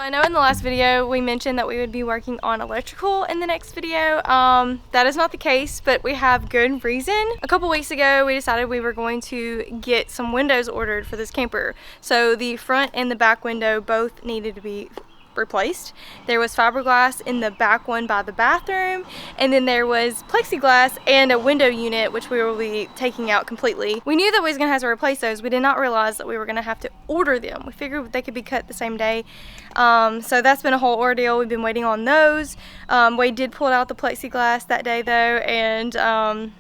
I know in the last video we mentioned that we would be working on electrical in the next video. That is not the case, but we have good reason. A couple weeks ago we decided we were going to get some windows ordered for this camper. So the front and the back window both needed to be replaced. There was fiberglass in the back one by the bathroom, and then there was plexiglass and a window unit which we will be taking out completely. We knew that we was gonna have to replace those. We did not realize that we were gonna have to order them. We figured they could be cut the same day. So that's been a whole ordeal. We've been waiting on those. Wade did pull out the plexiglass that day though, and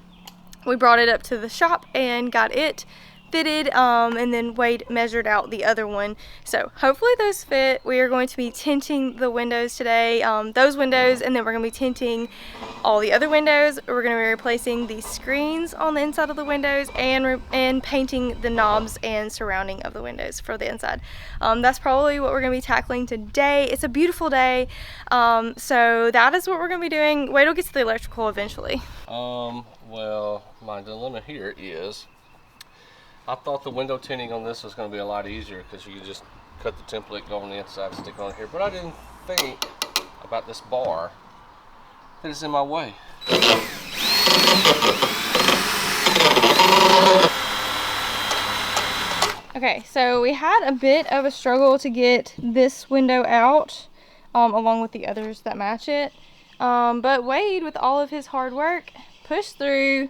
we brought it up to the shop and got it fitted, and then Wade measured out the other one. So hopefully those fit. We are going to be tinting the windows today, those windows, and then we're going to be tinting all the other windows. We're going to be replacing the screens on the inside of the windows and painting the knobs and surrounding of the windows for the inside. That's probably what we're going to be tackling today. It's a beautiful day, so that is what we're going to be doing. Wade will get to the electrical eventually. Well, my dilemma here is I thought the window tinting on this was going to be a lot easier because you could just cut the template, go on the inside, stick it on here. But I didn't think about this bar that is in my way. Okay, so we had a bit of a struggle to get this window out, along with the others that match it. But Wade, with all of his hard work, pushed through.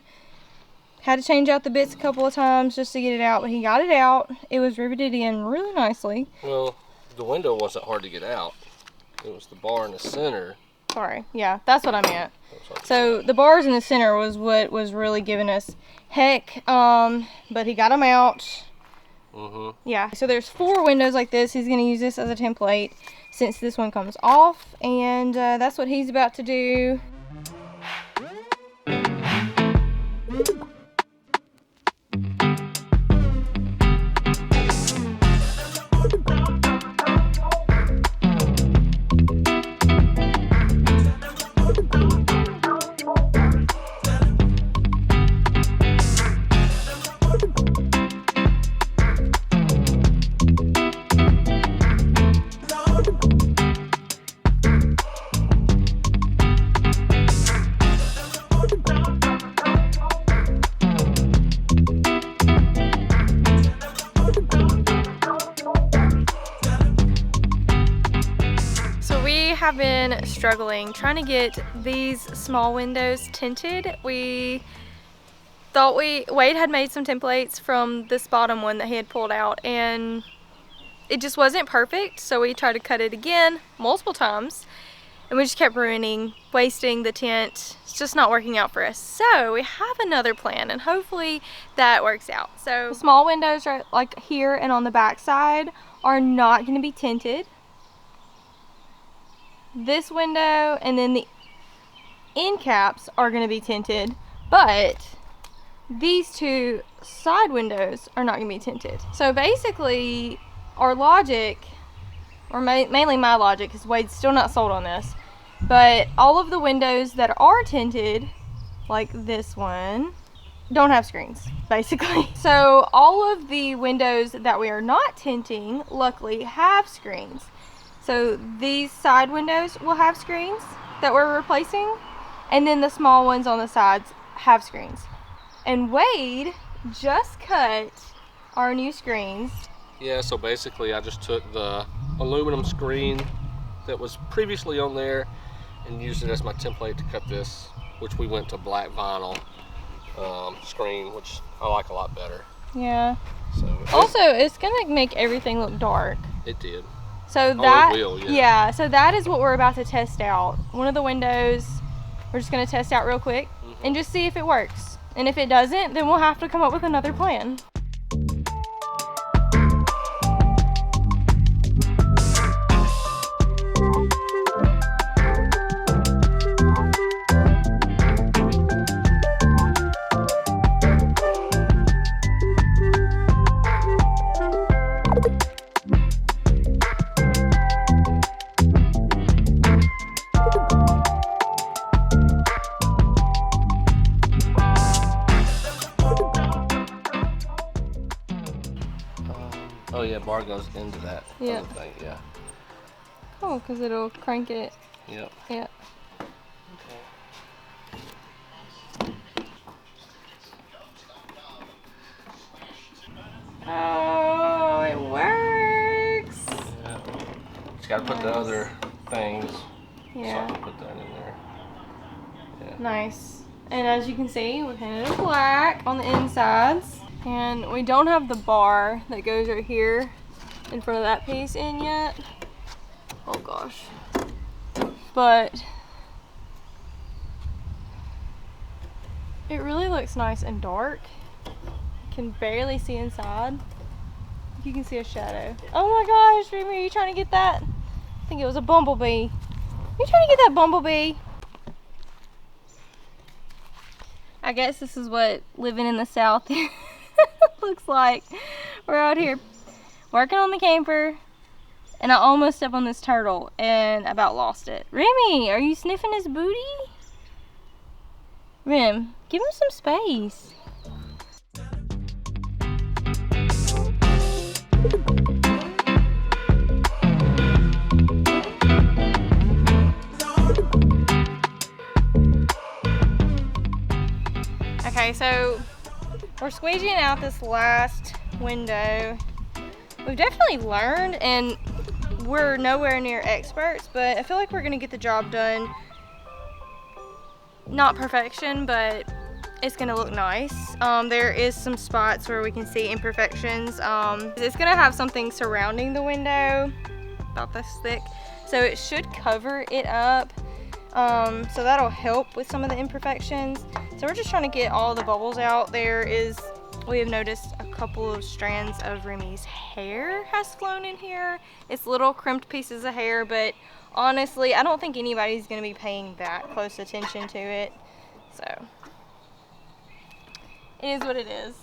Had to change out the bits a couple of times just to get it out, but he got it out. It was riveted in really nicely. Well, the window wasn't hard to get out. It was the bar in the center. Sorry, yeah, that's what I meant. So the bars in the center was what was really giving us heck, but he got them out. Yeah, so there's 4 windows like this. He's gonna use this as a template since this one comes off, and that's what he's about to do. Have been struggling trying to get these small windows tinted. We thought Wade had made some templates from this bottom one that he had pulled out, and it just wasn't perfect, so we tried to cut it again multiple times, and we just kept wasting the tint. It's just not working out for us. So we have another plan, and hopefully that works out. So the small windows are like here and on the back side are not going to be tinted. This window and then the end caps are going to be tinted, but these 2 side windows are not going to be tinted. So basically our logic, or mainly my logic, because Wade's still not sold on this, but all of the windows that are tinted, like this one, don't have screens, basically. So all of the windows that we are not tinting, luckily, have screens. So these side windows will have screens that we're replacing, and then the small ones on the sides have screens. And Wade just cut our new screens. Yeah, so basically I just took the aluminum screen that was previously on there and used it as my template to cut this, which we went to black vinyl screen, which I like a lot better. Yeah. So also, it's gonna make everything look dark. It did. So that, it will, yeah, so that is what we're about to test out. One of the windows, we're just gonna test out real quick and just see if it works. And if it doesn't, then we'll have to come up with another plan. Oh yeah, bar goes into that Yeah. other thing, yeah. Oh, because it'll crank it. Yep. Yeah. Oh, it works. Yeah. Just gotta put the other things. Yeah. So I can put that in there. Yeah. Nice. And as you can see, we painted it black on the insides. And we don't have the bar that goes right here in front of that piece in yet. Oh gosh. But it really looks nice and dark. You can barely see inside. You can see a shadow. Oh my gosh, Remy, are you trying to get that? I think it was a bumblebee. You trying to get that bumblebee? I guess this is what living in the South looks like. We're out here working on the camper, and I almost stepped on this turtle and about lost it. Remy, are you sniffing his booty? Rem, give him some space. Okay, so we're squeegeeing out this last window. We've definitely learned, and we're nowhere near experts, but I feel like we're gonna get the job done. Not perfection, but it's gonna look nice. There is some spots where we can see imperfections. It's gonna have something surrounding the window about this thick, so it should cover it up. So that'll help with some of the imperfections. So we're just trying to get all the bubbles out. We have noticed a couple of strands of Remy's hair has flown in here. It's little crimped pieces of hair, but honestly, I don't think anybody's gonna be paying that close attention to it. So it is what it is.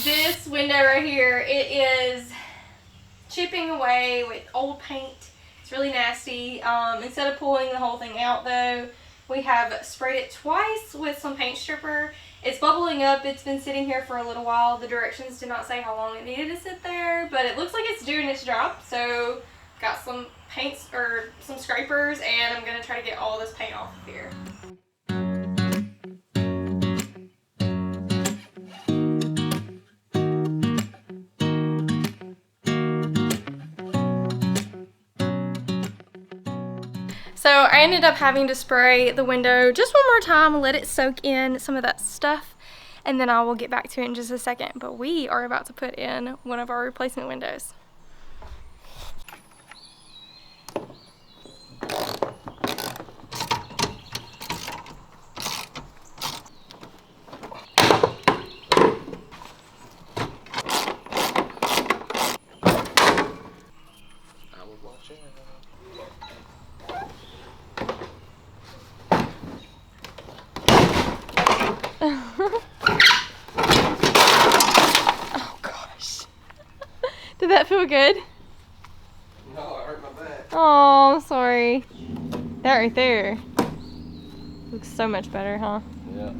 This window right here, it is chipping away with old paint. It's really nasty. Instead of pulling the whole thing out though, we have sprayed it twice with some paint stripper. It's bubbling up. It's been sitting here for a little while. The directions did not say how long it needed to sit there, but it looks like it's doing its job. So got some paints or some scrapers, and I'm gonna try to get all this paint off of here. So I ended up having to spray the window just one more time, let it soak in some of that stuff, and then I will get back to it in just a second. But we are about to put in one of our replacement windows. Oh gosh. Did that feel good? No, I hurt my back. Oh, I'm sorry. That right there looks so much better, huh? Yeah.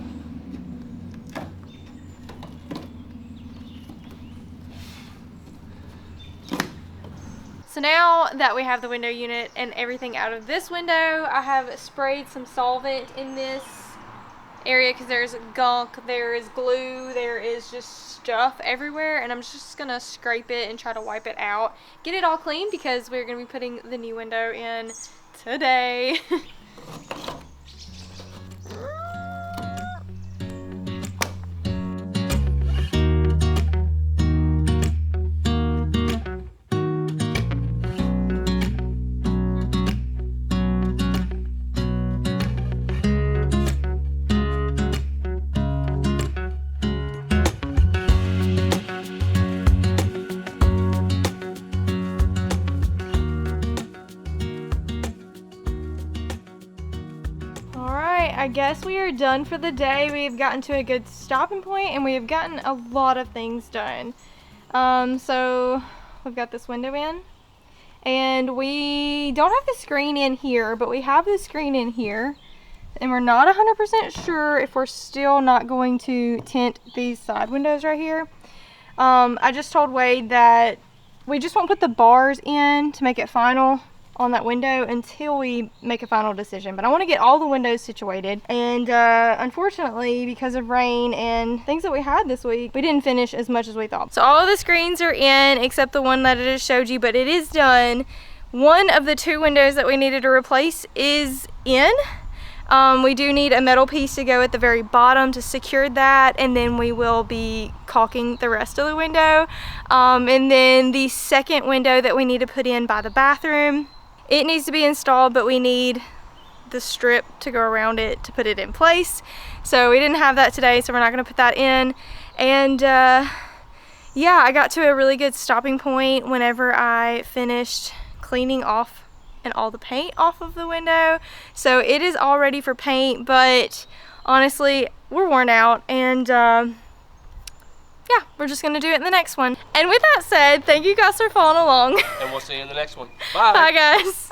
So now that we have the window unit and everything out of this window, I have sprayed some solvent in this area because there's gunk, there is glue, there is just stuff everywhere, and I'm just gonna scrape it and try to wipe it out, get it all clean, because we're gonna be putting the new window in today. I guess we are done for the day. We've gotten to a good stopping point, and we have gotten a lot of things done. So we've got this window in, And we don't have the screen in here, but we have the screen in here. And we're not 100% sure if we're still not going to tint these side windows right here. I just told Wade that we just won't put the bars in to make it final on that window until we make a final decision. But I want to get all the windows situated, and unfortunately, because of rain and things that we had this week, we didn't finish as much as we thought. So all of the screens are in except the one that I just showed you, but it is done. One of the two windows that we needed to replace is in. We do need a metal piece to go at the very bottom to secure that, and then we will be caulking the rest of the window. And then the second window that we need to put in by the bathroom, it needs to be installed, but we need the strip to go around it to put it in place. So we didn't have that today, so we're not going to put that in. And yeah, I got to a really good stopping point whenever I finished cleaning off and all the paint off of the window. So it is all ready for paint, but honestly, we're worn out, and yeah, we're just gonna do it in the next one. And with that said, thank you guys for following along. And we'll see you in the next one. Bye. Bye guys.